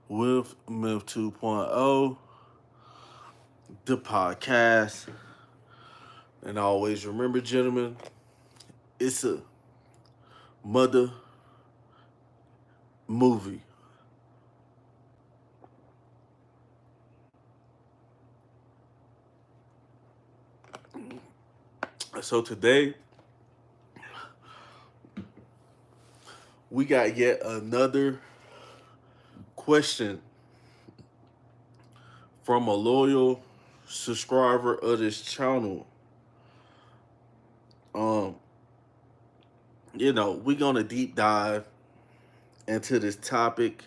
with Myth 2.0, the podcast. And always remember, gentlemen, it's a mother movie. So today, we got yet another question from a loyal subscriber of this channel. Um, we're gonna deep dive into this topic,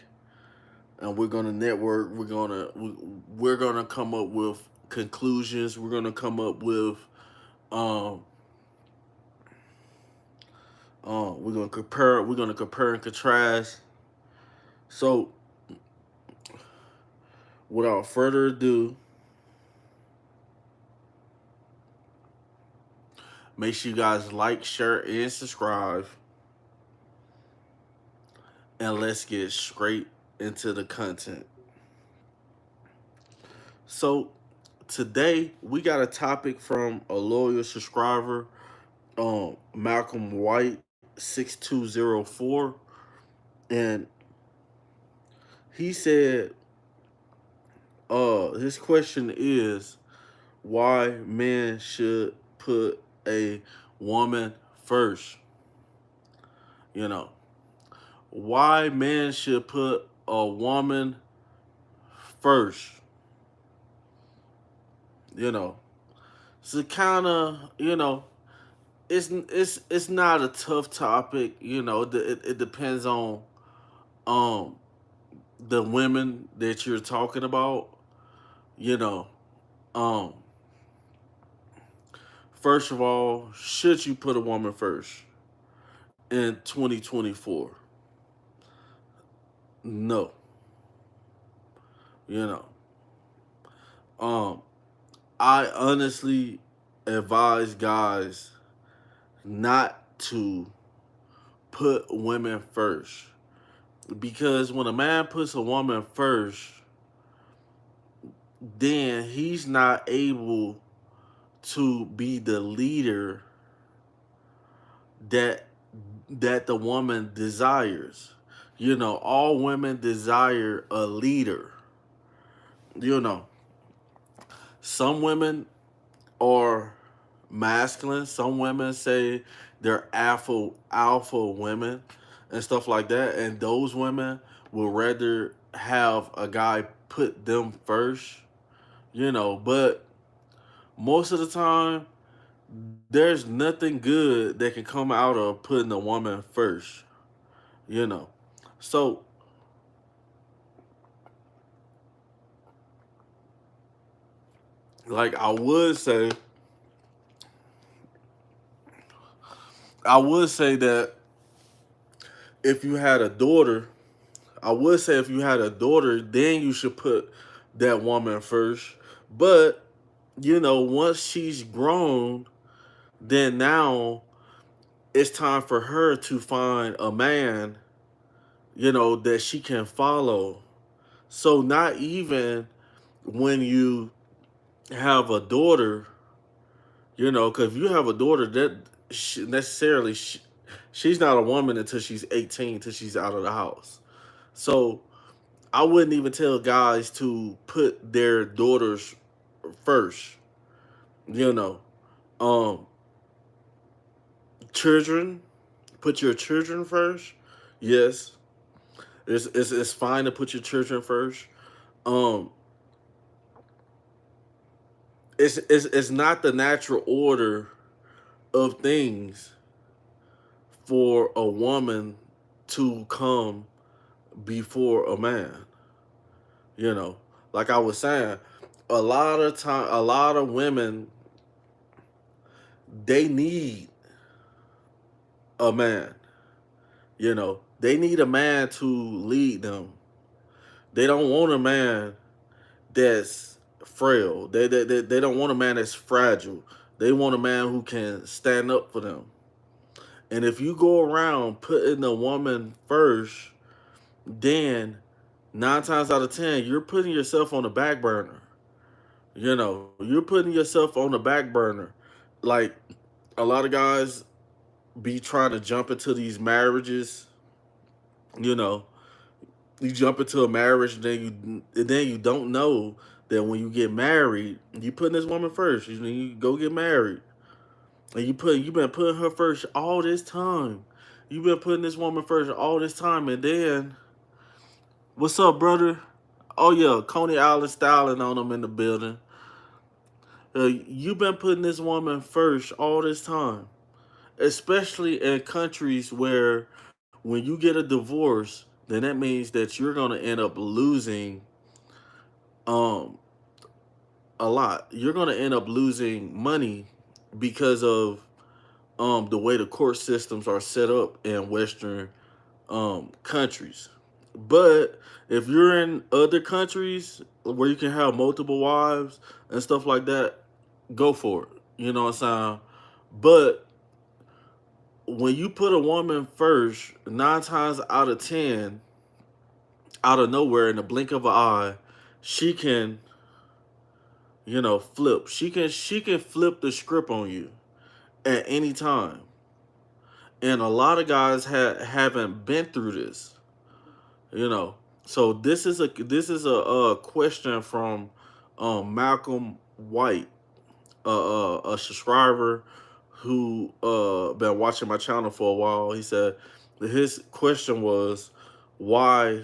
and we're gonna network. We're gonna come up with conclusions. We're gonna come up with um we're gonna compare and contrast. So without further ado, make sure you guys like, share, and subscribe. And let's get straight into the content. So today we got a topic from a loyal subscriber, Malcolm White 6204. And he said his question is why men should put a woman first. You know, why men should put a woman first. You know, so kind of, it's not a tough topic. It depends on um the women that you're talking about. You know, um, first of all, should you put a woman first in 2024? No. You know, um, I honestly advise guys not to put women first, because when a man puts a woman first, then he's not able to be the leader that the woman desires. All women desire a leader. You know, some women are masculine. Some women say they're alpha women and stuff like that. And those women will rather have a guy put them first. But most of the time, there's nothing good that can come out of putting a woman first. You know, so like I would say that if you had a daughter, then you should put that woman first. But once she's grown, then now it's time for her to find a man, that she can follow. So not even when you have a daughter, because if you have a daughter, that necessarily she's not a woman until she's 18, until she's out of the house. So I wouldn't even tell guys to put their daughters first. You know, um, children, put your children first. Yes, it's fine to put your children first. Um, it's not the natural order of things for a woman to come before a man. You know, like I was saying, a lot of women, they need a man. They need a man to lead them. They don't want a man that's frail. They don't want a man that's fragile. They want a man who can stand up for them. And if you go around putting the woman first, then Nine times out of ten, you're putting yourself on the back burner. You're putting yourself on the back burner. Like a lot of guys be trying to jump into these marriages. You know, you jump into a marriage, and then you don't know that when you get married, you putting this woman first. You go get married, and you've been putting her first all this time. You've been putting this woman first all this time, and then what's up, brother? Oh yeah, Coney Island styling on them in the building. You've been putting this woman first all this time, especially in countries where when you get a divorce, then that means that you're gonna end up losing um a lot. You're gonna end up losing money because of the way the court systems are set up in Western countries. But if you're in other countries where you can have multiple wives and stuff like that, go for it. You know what I'm saying? But when you put a woman first, nine times out of ten, out of nowhere, in the blink of an eye, she can, flip. She can flip the script on you at any time. And a lot of guys haven't been through this. You know, so this is a question from Malcolm White, a subscriber who been watching my channel for a while. He said his question was why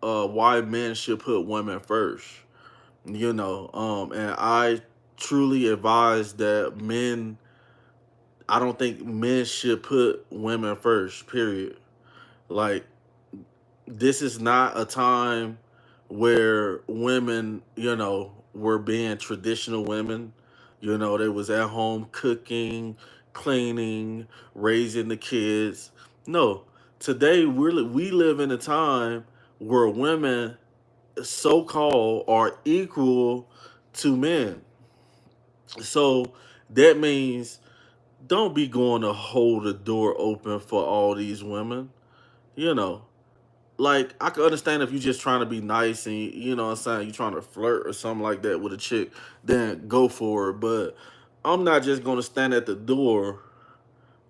men should put women first. And I truly advise that men. I don't think men should put women first. Period. Like, this is not a time where women, were being traditional women. They was at home cooking, cleaning, raising the kids. No, today we live in a time where women, so called, are equal to men. So that means don't be going to hold the door open for all these women. You know, like, I can understand if you're just trying to be nice and what I'm saying, you trying to flirt or something like that with a chick, then go for it. But I'm not just gonna stand at the door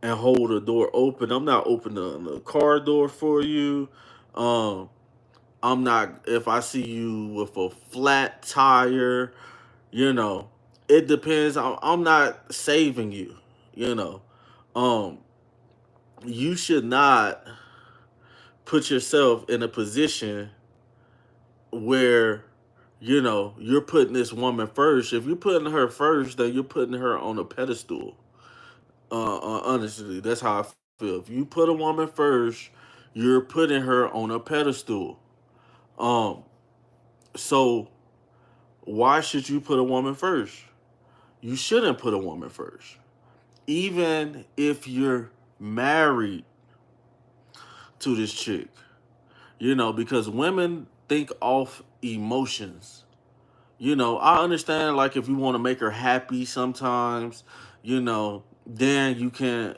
and hold the door open. I'm not opening the car door for you. Um, I'm not, if I see you with a flat tire, you know, it depends. I'm not saving you, you know. Um, you should not put yourself in a position where you're putting this woman first. If you're putting her first, then you're putting her on a pedestal. Honestly, that's how I feel. If you put a woman first, you're putting her on a pedestal. Um, so why should you put a woman first? You shouldn't put a woman first, even if you're married to this chick. Because women think off emotions. I understand, like, if you want to make her happy sometimes, then you can,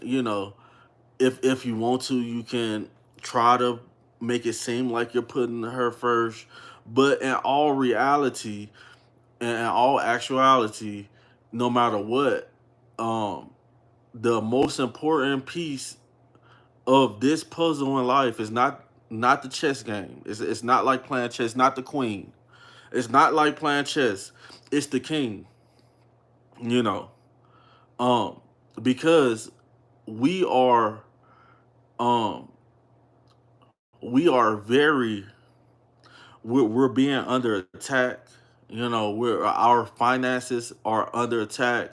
if you want to, you can try to make it seem like you're putting her first. But in all reality, and in all actuality, no matter what, um, the most important piece of this puzzle in life is not the chess game. It's not like playing chess, not the queen. It's not like playing chess. It's the king, you know. Um, because we are um we are we're being under attack. We're our finances are under attack.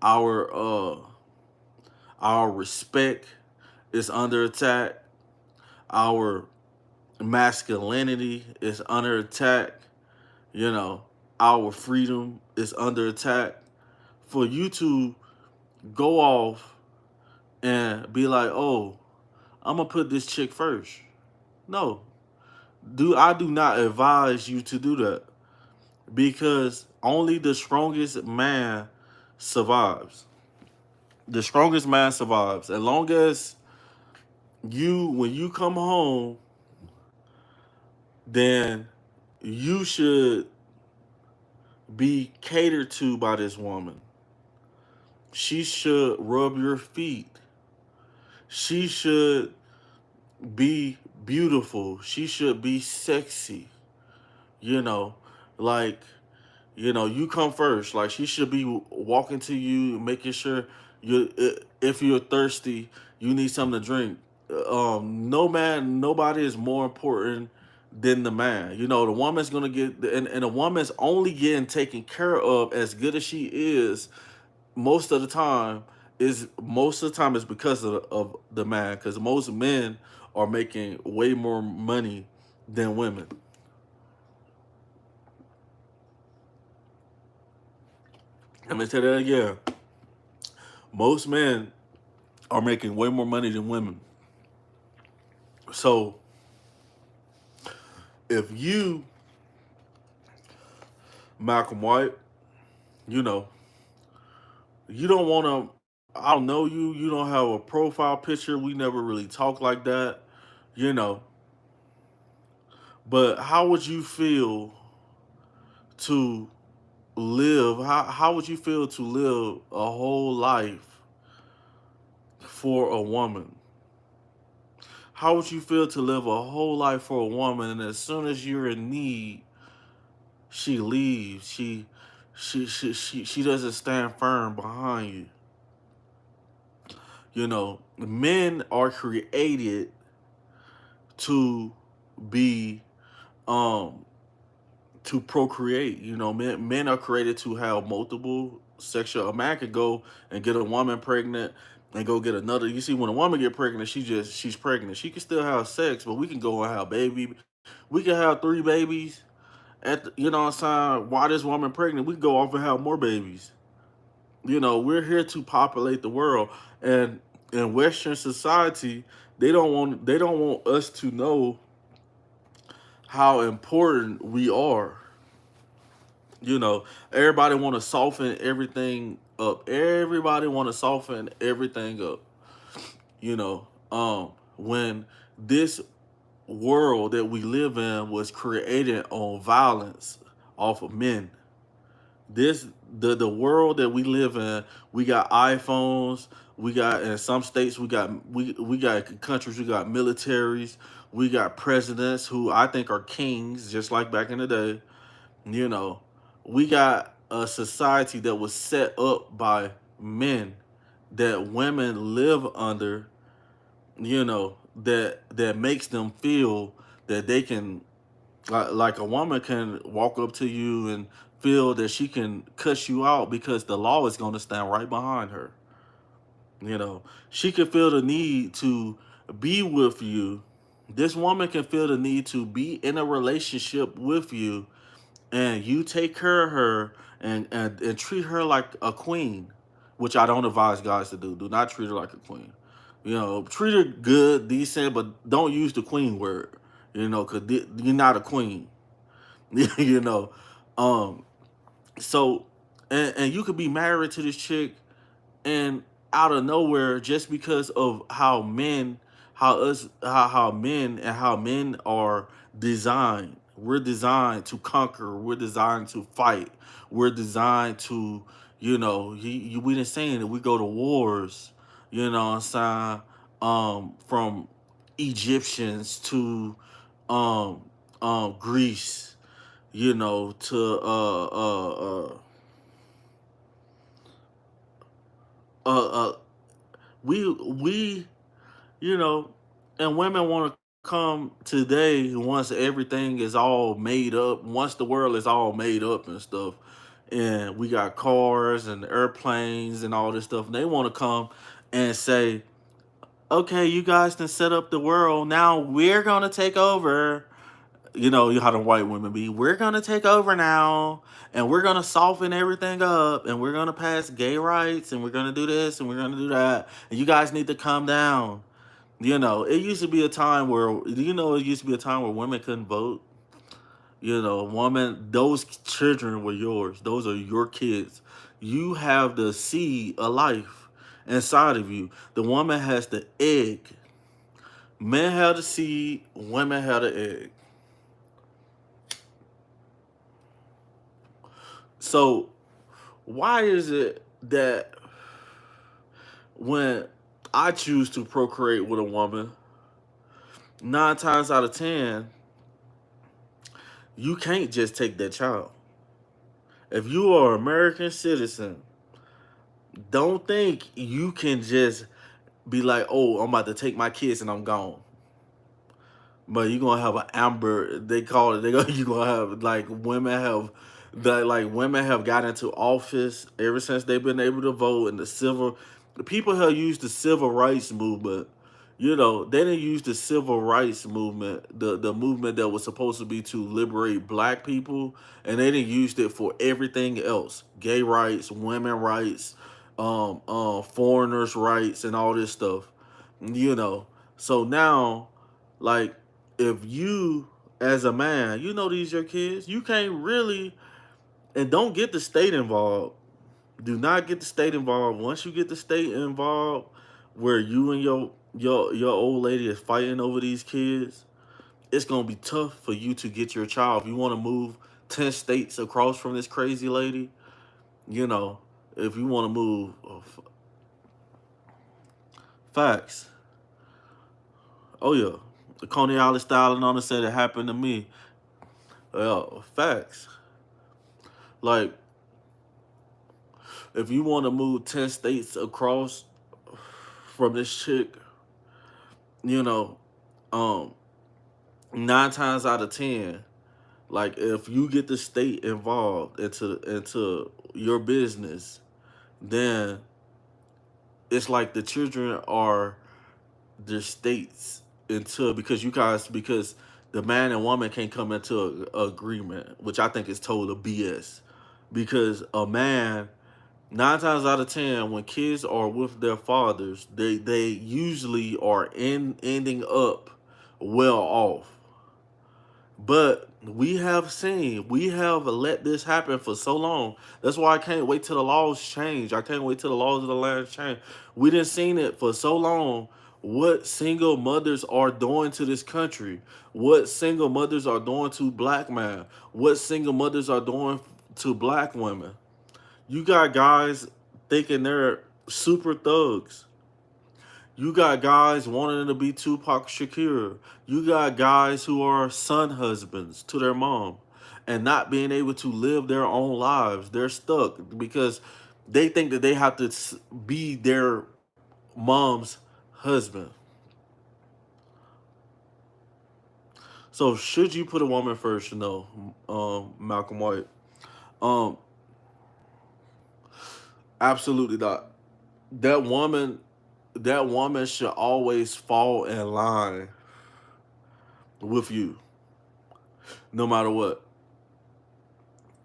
Our our respect is under attack. Our masculinity is under attack. You know, our freedom is under attack. For you to go off and be like, oh, I'm gonna put this chick first. No, do not advise you to do that, because only the strongest man survives. The strongest man survives. As long as when you come home, then you should be catered to by this woman. She should rub your feet. She should be beautiful. She should be sexy. You know, like, you come first. Like, she should be walking to you, making sure if you're thirsty, you need something to drink. No man, nobody is more important than the man. The woman's gonna get, and a woman's only getting taken care of as good as she is most of the time is because of the man, because most men are making way more money than women. Let me tell you that again. Most men are making way more money than women. So if you, Malcolm White, you know, you don't want to, I don't know you, you don't have a profile picture, we never really talk like that, you know, but how would you feel to how would you feel to live a whole life for a woman? How would you feel to live a whole life for a woman, and as soon as you're in need, she leaves. She doesn't stand firm behind you. Men are created to be um to procreate. Men are created to have multiple sexual. A man could go and get a woman pregnant and go get another. You see, when a woman get pregnant, she's pregnant. She can still have sex, but we can go and have baby. We can have three babies you know what I'm saying, while this woman pregnant, we can go off and have more babies. We're here to populate the world. And in Western society, they don't want us to know how important we are. Everybody want to soften everything up. Everybody want to soften everything up. When this world that we live in was created on violence off of men. This the world that we live in, we got iPhones, we got in some states we got countries, we got militaries, we got presidents who I think are kings, just like back in the day. You know, we got a society that was set up by men that women live under, that makes them feel that they can, like a woman can walk up to you and feel that she can cuss you out because the law is going to stand right behind her. She can feel the need to be with you. This woman can feel the need to be in a relationship with you, and you take care of her and treat her like a queen, which I don't advise guys to do. Do not treat her like a queen. Treat her good, decent, but don't use the queen word. Because you're not a queen. you know, um. So, and you could be married to this chick, and out of nowhere, just because of how men are designed. We're designed to conquer. We're designed to fight. We're designed to, we didn't saying that we go to wars. You know what I'm saying? From Egyptians to um Greece, to uh we you know, and women want to come today once everything is all made up, once the world is all made up and stuff, and we got cars and airplanes and all this stuff. And they want to come and say, okay, you guys can set up the world. Now we're gonna take over. How the white women be. We're gonna take over now, and we're gonna soften everything up, and we're gonna pass gay rights, and we're gonna do this, and we're gonna do that, and you guys need to calm down. It used to be a time where it used to be a time where women couldn't vote. Woman, those children were yours. Those are your kids. You have the seed of life inside of you. The woman has the egg. Men have the seed. Women have the egg. So why is it that when I choose to procreate with a woman, 9 times out of 10, you can't just take that child. If you are an American citizen, don't think you can just be like, oh, I'm about to take my kids and I'm gone. But you're gonna have an amber. They call it. They go. You gonna have like women have that like women have got into office ever since they've been able to vote, and the people have used the civil rights movement. You know, they didn't use the civil rights movement, the movement that was supposed to be to liberate black people, and they didn't use it for everything else: gay rights, women rights, foreigners rights, and all this stuff. You know, so now, like, if you as a man, you know these your kids, you can't really, and don't get the state involved. Do not get the state involved. Once you get the state involved, where you and your old lady is fighting over these kids, it's gonna be tough for you to get your child. If you want to move 10 states across from this crazy lady, you know, if you want to move, facts. Oh yeah, the Coney Island styling on it said it happened to me. Facts. Like, if you want to move 10 states across from this chick, you know, um, 9 times out of 10, like if you get the state involved into your business, then it's like the children are the states into, because the man and woman can't come into a agreement, which I think is total BS. Because a man, 9 times out of 10, when kids are with their fathers, they usually are ending up well off. But we have let this happen for so long. That's why I can't wait till the laws change. I can't wait till the laws of the land change. We didn't seen it for so long. What single mothers are doing to this country? What single mothers are doing to black men? What single mothers are doing to black women? You got guys thinking they're super thugs. You got guys wanting to be Tupac Shakur. You got guys who are son husbands to their mom and not being able to live their own lives. They're stuck because they think that they have to be their mom's husband. So should you put a woman first? No, Malcolm White. Um, Absolutely not. That woman, that woman should always fall in line with you, no matter what.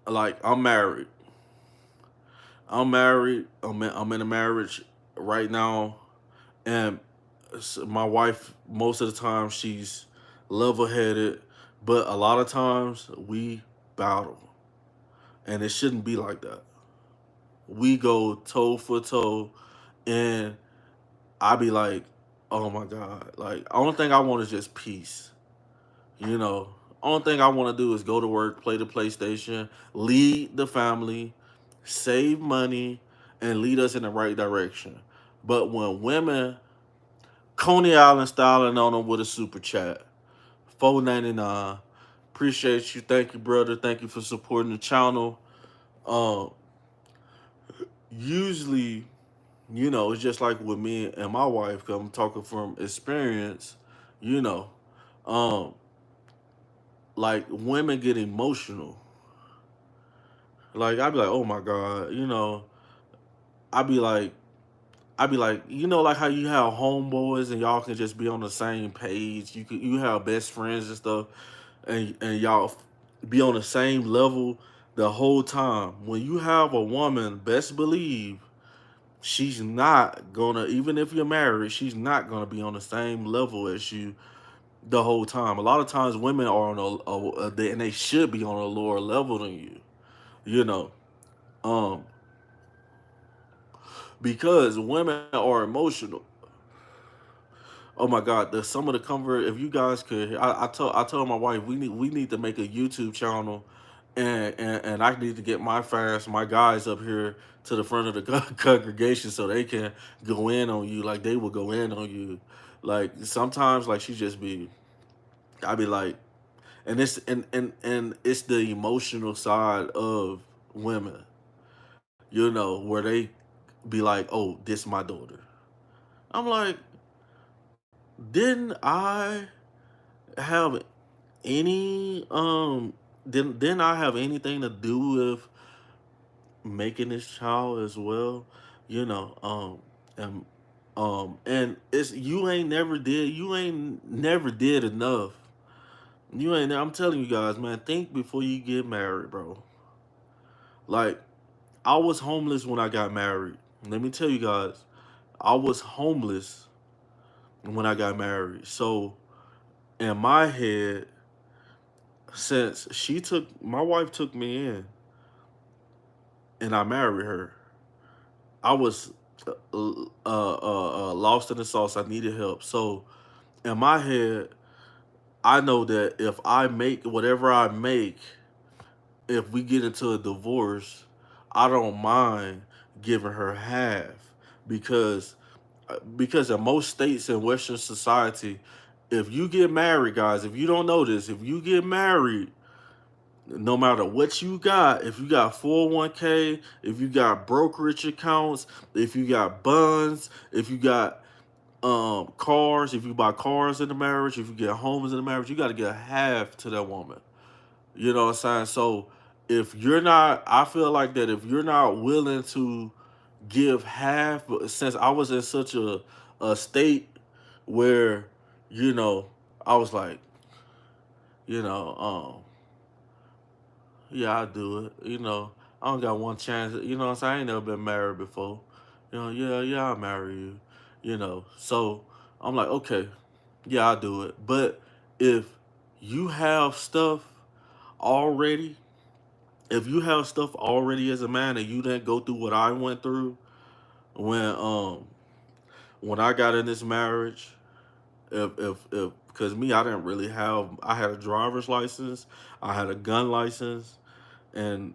Like, I'm married. I'm married. I'm in a marriage right now, and my wife, most of the time, she's level-headed, but a lot of times we battle, and it shouldn't be like that. We go toe for toe, and I be like, oh my god, like only thing I want is just peace. You know, only thing I want to do is go to work, play the PlayStation, lead the family, save money, and lead us in the right direction. But when women, Coney Island styling on them with a super chat, 4.99. Appreciate you. Thank you, brother. Thank you for supporting the channel. Um, Usually, you know, it's just like with me and my wife, 'cause I'm talking from experience, you know, um, like women get emotional. Like I'd be like, oh my God, you know, I'd be like, you know, like how you have homeboys and y'all can just be on the same page. You have best friends and stuff, and y'all be on the same level the whole time. When you have a woman, best believe she's not gonna, even if you're married, she's not gonna be on the same level as you the whole time. A lot of times, women are on and they should be on a lower level than you. You know, um, because women are emotional. Oh my God, the some of the comfort. If you guys could, I told my wife we need to make a YouTube channel and I need to get my guys up here to the front of the congregation so they can go in on you like they will go in on you. Like sometimes, like she just be, I be like, and it's the emotional side of women, where they be like, oh, this my daughter. I'm like, didn't I have any didn't I have anything to do with making this child as well? You know, and and it's you ain't never did enough. I'm telling you guys, man, think before you get married, bro. Like, I was homeless when I got married. Let me tell you guys, I was homeless when I got married. So in my head, since my wife took me in and I married her, I was lost in the sauce. I needed help. So in my head, I know that if I make whatever I make, if we get into a divorce, I don't mind giving her half because in most states in Western society, if you get married, guys, if you don't know this, if you get married, no matter what you got, if you got 401k, if you got brokerage accounts, if you got bonds, if you got cars, if you buy cars in the marriage, if you get homes in the marriage, you got to get half to that woman. You know what I'm saying? So if you're not, I feel like that if you're not willing to give half, but since I was in such a state where, you know, I was like, you know, yeah, I do it. I don't got one chance. You know what I'm saying? I ain't never been married before. Yeah, I'll marry you. So I'm like, okay, yeah, I'll do it. But if you have stuff already, if you have stuff already as a man and you didn't go through what I went through when when I got in this marriage, if because me, I didn't really have, I had a driver's license, I had a gun license, and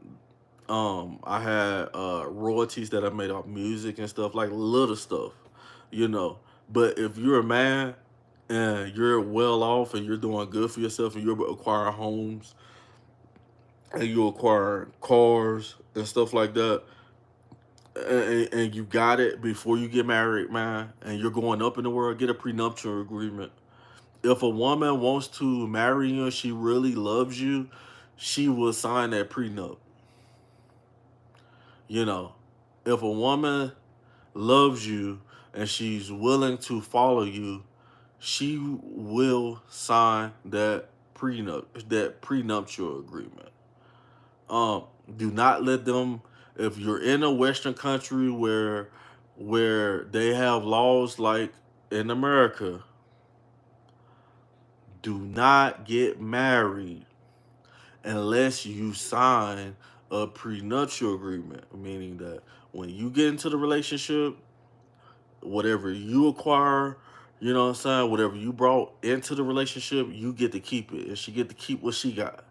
I had royalties that I made off music and stuff, like little stuff, you know. But if you're a man and you're well off and you're doing good for yourself and you're acquiring homes and you acquire cars and stuff like that, and you got it before you get married, man, and you're going up in the world, get a prenuptial agreement. If a woman wants to marry you and she really loves you, she will sign that prenup. You know, if a woman loves you and she's willing to follow you, she will sign that prenuptial agreement. Do not let them, if you're in a Western country where they have laws like in America, do not get married unless you sign a prenuptial agreement, meaning that when you get into the relationship, whatever you acquire, you know what I'm saying, whatever you brought into the relationship, you get to keep it, and she get to keep what she got.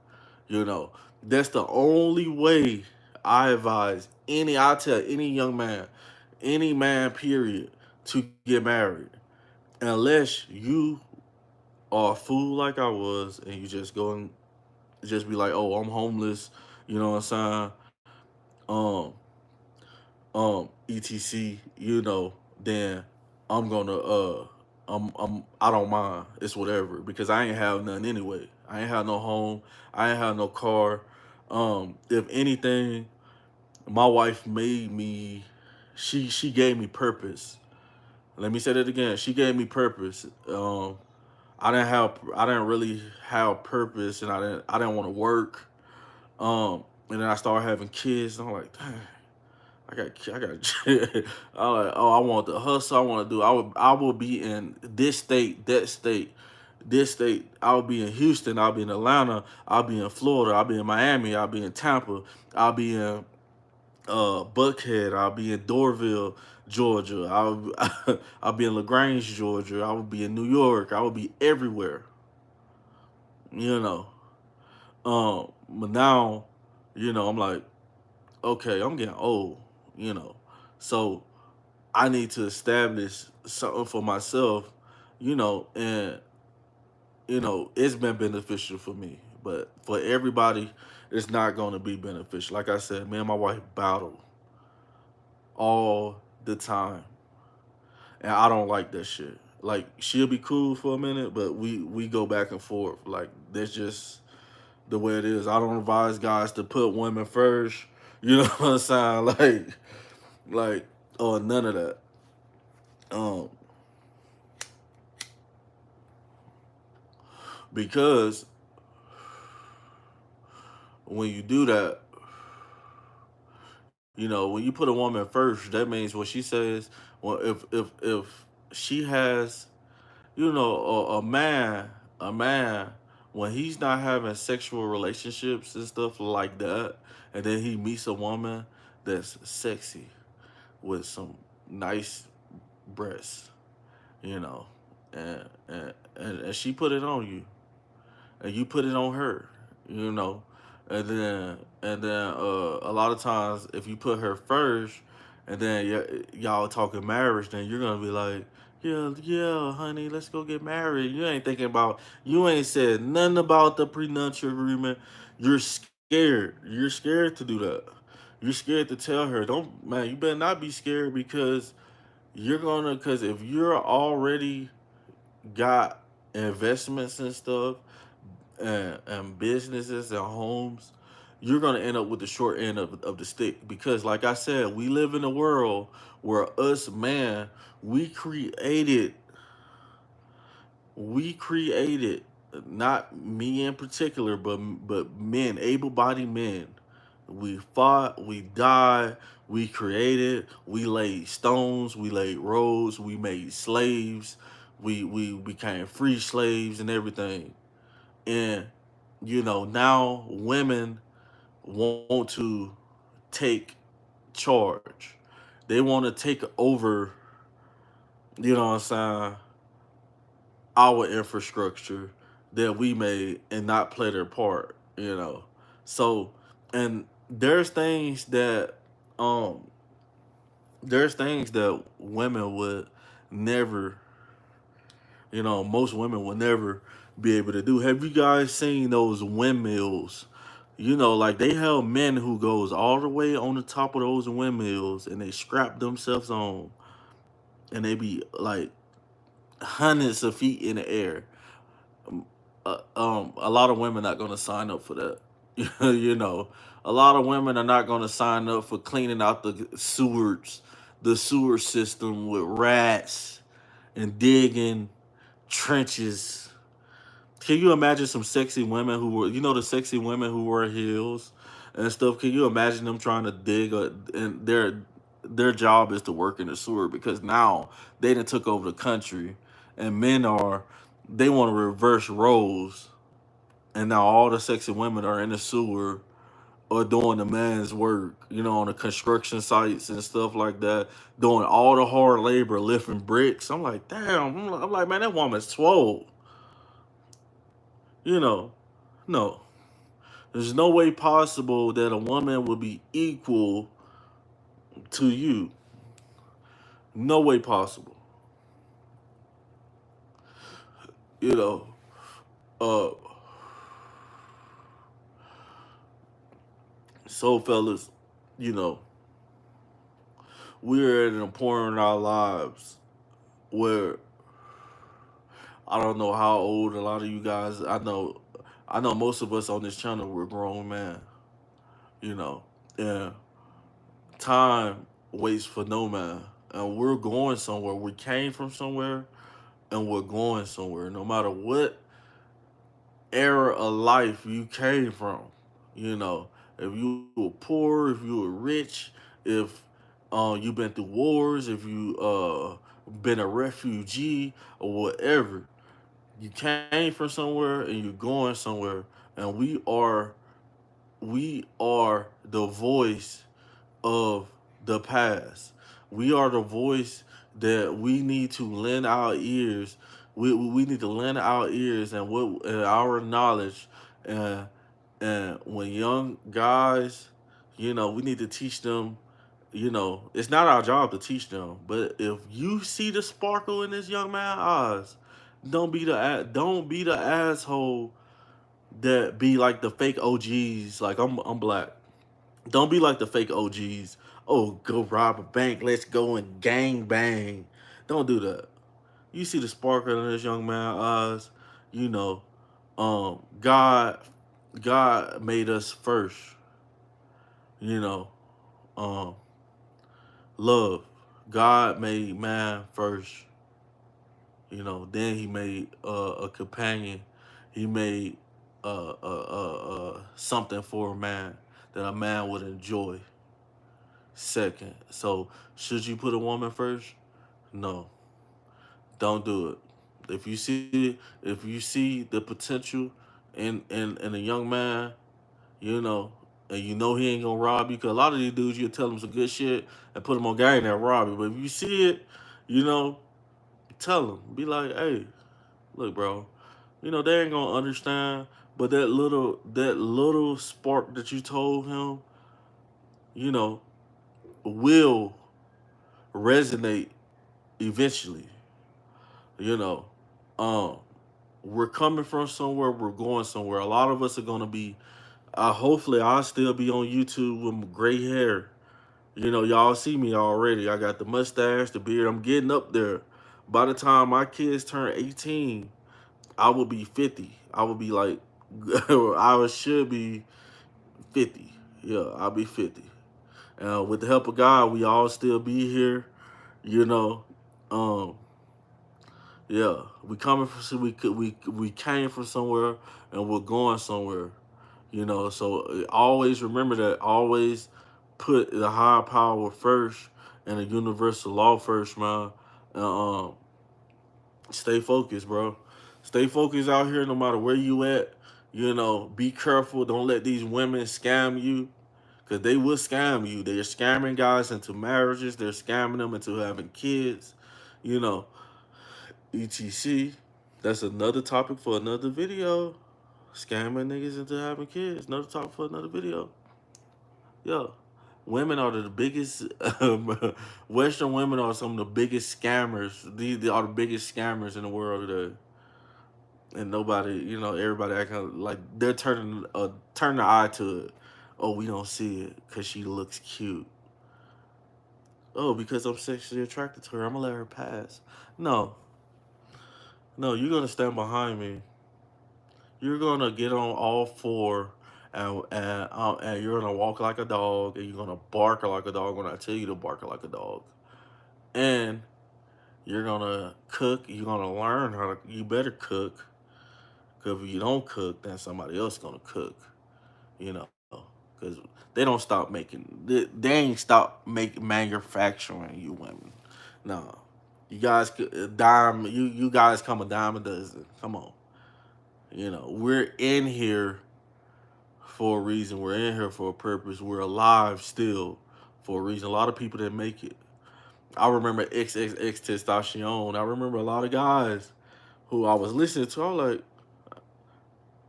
You know, that's the only way I advise I tell any young man, any man, period, to get married, unless you are a fool like I was, and you just go and just be like, oh, I'm homeless, you know what I'm saying? Um, etc. Then I'm gonna I don't mind. It's whatever because I ain't have nothing anyway. I ain't have no home. I ain't have no car. If anything, my wife made me. She gave me purpose. Let me say that again. She gave me purpose. I didn't really have purpose, and I didn't want to work. And then I started having kids, and I'm like, dang, I got. I'm like, oh, I want the hustle. I want to do. I will be in this state, that state, this state. I'll be in Houston. I'll be in Atlanta. I'll be in Florida. I'll be in Miami. I'll be in Tampa. I'll be in Buckhead. I'll be in Dorville, Georgia. I'll be in Lagrange, Georgia. I will be in New York. I will be everywhere. You know. But now. I'm like, okay, I'm getting old, you know. So I need to establish something for myself, and it's been beneficial for me. But for everybody, it's not gonna be beneficial. Like I said, me and my wife battle all the time. And I don't like that shit. Like she'll be cool for a minute, but we go back and forth. Like that's just the way it is. I don't advise guys to put women first. You know what I'm saying? Like, or none of that. Um, because when you do that, when you put a woman first, that means what she says. Well, if she has, a man, when he's not having sexual relationships and stuff like that, and then he meets a woman that's sexy with some nice breasts, you know, and she put it on you, and you put it on her, you know, and then a lot of times if you put her first, and then y'all talking marriage, then you're gonna be like, yeah, yeah, honey, let's go get married. You ain't thinking about, you ain't said nothing about the prenuptial agreement. You're scared. You're scared to do that. You're scared to tell her. Don't, man. You better not be scared because because if you're already got investments and stuff, and businesses and homes, you're going to end up with the short end of the stick. Because, like I said, we live in a world where us, man, we created, we created, not me in particular, but men, able-bodied men. We fought, we died, we created, we laid stones, we laid roads, we made slaves, we became free slaves and everything. And now women want to take charge. They want to take over, what I'm saying, our infrastructure that we made and not play their part. So, and um there's things that women would never, most women will never be able to do. Have you guys seen those windmills? Like they have men who goes all the way on the top of those windmills and they strap themselves on and they be like hundreds of feet in the air. A lot of women not gonna sign up for that. you know, a lot of women are not gonna sign up for cleaning out the sewer system with rats and digging trenches. Can you imagine some sexy women who were, the sexy women who wear heels and stuff? Can you imagine them trying to and their job is to work in the sewer because now they done took over the country, and they want to reverse roles, and now all the sexy women are in the sewer or doing the man's work, on the construction sites and stuff like that, doing all the hard labor, lifting bricks. I'm like, damn. I'm like, man, that woman's swole. You know, no. There's no way possible that a woman would be equal to you. No way possible. You know, uh, so fellas, you know, we're at an point in our lives where I don't know how old a lot of you guys. I know most of us on this channel we're grown man. You know, and time waits for no man, and we're going somewhere. We came from somewhere, and we're going somewhere. No matter what era of life you came from. You know, if you were poor, if you were rich, if you've been through wars, if you been a refugee or whatever, you came from somewhere and you're going somewhere, and we are the voice of the past. We are the voice that we need to lend our ears. We need to lend our ears and our knowledge, And when young guys, we need to teach them, it's not our job to teach them, but if you see the sparkle in this young man's eyes, don't be the asshole that be like the fake OGs. Like I'm black. Don't be like the fake OGs. Oh, go rob a bank. Let's go and gang bang. Don't do that. You see the sparkle in this young man's eyes. You know, God made us first. You know, um, love. God made man first. Then He made a companion. He made something for a man that a man would enjoy. Second. So should you put a woman first? No, don't do it. If you see the potential in a young man, you know, and he ain't gonna rob you, because a lot of these dudes, you tell them some good shit and put them on game and rob you. But if you see it, you know, tell them, be like, hey, look, bro, they ain't gonna understand, but that little spark that you told him, you know, will resonate eventually. You know, um, we're coming from somewhere, we're going somewhere. A lot of us are gonna be. Hopefully, I'll still be on YouTube with my gray hair. Y'all see me already. I got the mustache, the beard. I'm getting up there. By the time my kids turn 18, I will be 50. I will be like, I should be 50. Yeah, I'll be 50. With the help of God, we all still be here. You know, um, yeah, we coming from we came from somewhere and we're going somewhere. So always remember that. Always put the higher power first and the universal law first, man. And, stay focused, bro. Stay focused out here, no matter where you at. Be careful. Don't let these women scam you, because they will scam you. They're scamming guys into marriages. They're scamming them into having kids. You know, etc. That's another topic for another video. Scamming niggas into having kids. Another topic for another video. Yeah. Women are the biggest. Western women are some of the biggest scammers. These are the biggest scammers in the world today. And nobody, everybody acting like they're turn their eye to it. Oh, we don't see it because she looks cute. Oh, because I'm sexually attracted to her, I'm gonna let her pass. No, no, you're gonna stand behind me. You're gonna get on all four, and you're gonna walk like a dog, and you're gonna bark like a dog when I tell you to bark like a dog. And you're gonna cook. You're gonna learn how to. You better cook, because if you don't cook, then somebody else gonna cook. You know, because they don't stop making. They ain't stop manufacturing you women. No, you guys a dime. You guys come a dime a dozen. Come on. We're in here for a reason. We're in here for a purpose. We're alive still for a reason. A lot of people didn't make it. I remember XXX Testosterone. I remember a lot of guys who I was listening to. I'm like,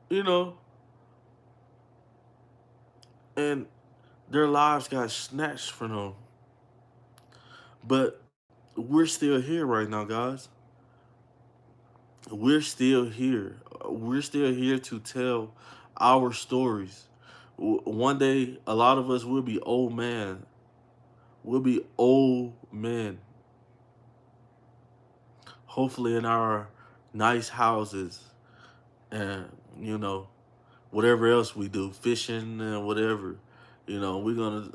you know, and their lives got snatched from them. But we're still here right now, guys. We're still here. We're still here to tell our stories. One day, a lot of us will be old man. We'll be old men, hopefully in our nice houses, and whatever else we do, fishing and whatever. We're gonna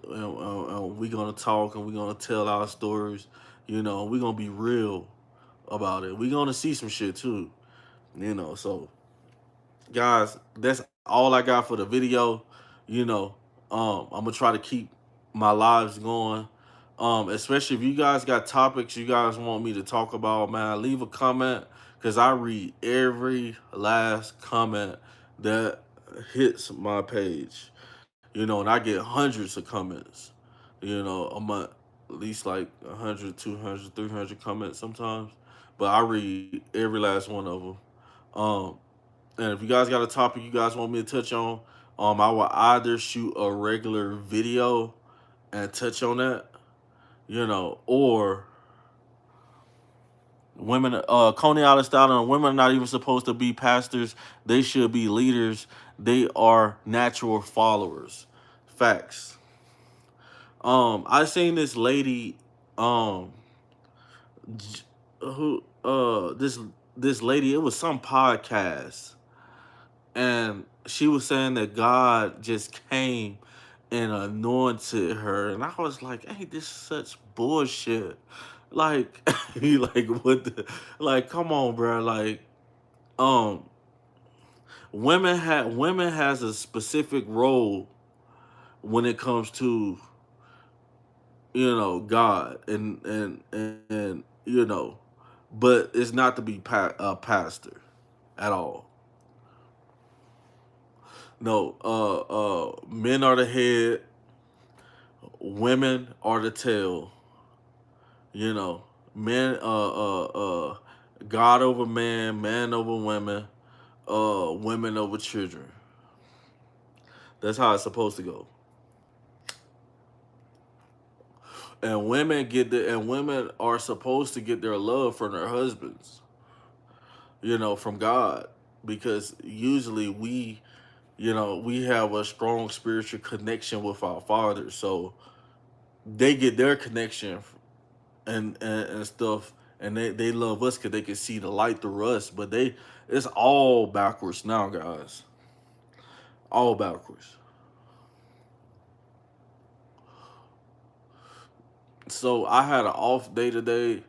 talk, and we're gonna tell our stories. We're gonna be real about it. We're gonna see some shit too. So guys, that's all I got for the video. You know, I'm gonna try to keep my lives going. Especially if you guys got topics you guys want me to talk about, man, leave a comment, because I read every last comment that hits my page. And I get hundreds of comments. A month, at least like 100, 200, 300 comments sometimes. But I read every last one of them. Um, and if you guys got a topic you guys want me to touch on, I would either shoot a regular video and touch on that, or women, Coney Island style, and women are not even supposed to be pastors. They should be leaders. They are natural followers. Facts. I seen this lady, um, who, this lady. It was some podcast, and she was saying that God just came and anointed her, and I was like, "Ain't this such bullshit?" Like, like what the, like, come on, bro. Like, um, women has a specific role when it comes to God and but it's not to be a pastor at all. No, men are the head, women are the tail. You know, men, God over man, man over women, women over children. That's how it's supposed to go. And women are supposed to get their love from their husbands, from God, because usually we have a strong spiritual connection with our Father, so they get their connection and stuff, and they love us because they can see the light through us. But it's all backwards now, guys. All backwards. So I had an off day today,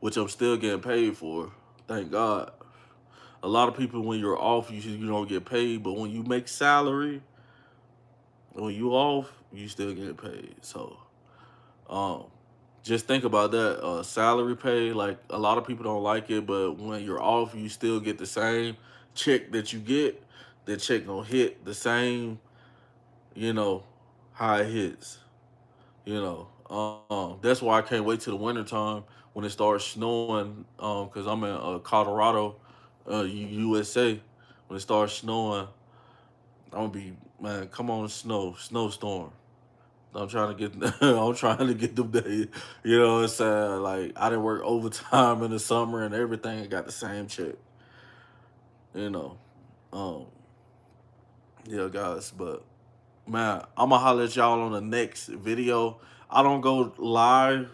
which I'm still getting paid for. Thank God. A lot of people, when you're off, you don't get paid, but when you make salary, when you off, you still get paid. So, um, just think about that. Salary pay, like a lot of people don't like it, but when you're off, you still get the same check that you get. That check gonna hit the same, you know, how it hits. That's why I can't wait till the winter time when it starts snowing. Cause I'm in Colorado, USA. When it starts snowing, I'm gonna be, man. Come on, snowstorm. I'm trying to get I'm trying to get them days. You know what I'm saying? Like I didn't work overtime in the summer and everything. I got the same check. You know. Um, yeah, guys, but man, I'ma holler at y'all on the next video. I don't go live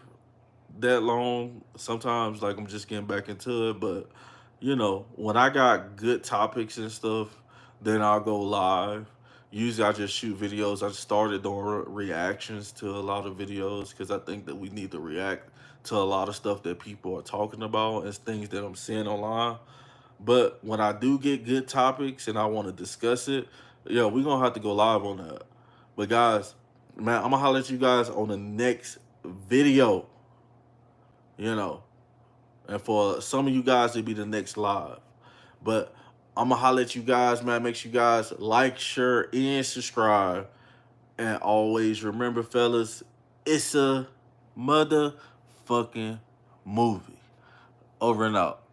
that long. Sometimes like I'm just getting back into it, but when I got good topics and stuff, then I'll go live. Usually I just shoot videos. I just started doing reactions to a lot of videos because I think that we need to react to a lot of stuff that people are talking about and things that I'm seeing online. But when I do get good topics and I want to discuss it, yeah, we're gonna have to go live on that. But guys, man, I'm gonna holler at you guys on the next video, you know. And for some of you guys, it'll be the next live. But I'm gonna holler at you guys, man. Make sure you guys like, share, and subscribe. And always remember, fellas, it's a motherfucking movie. Over and out.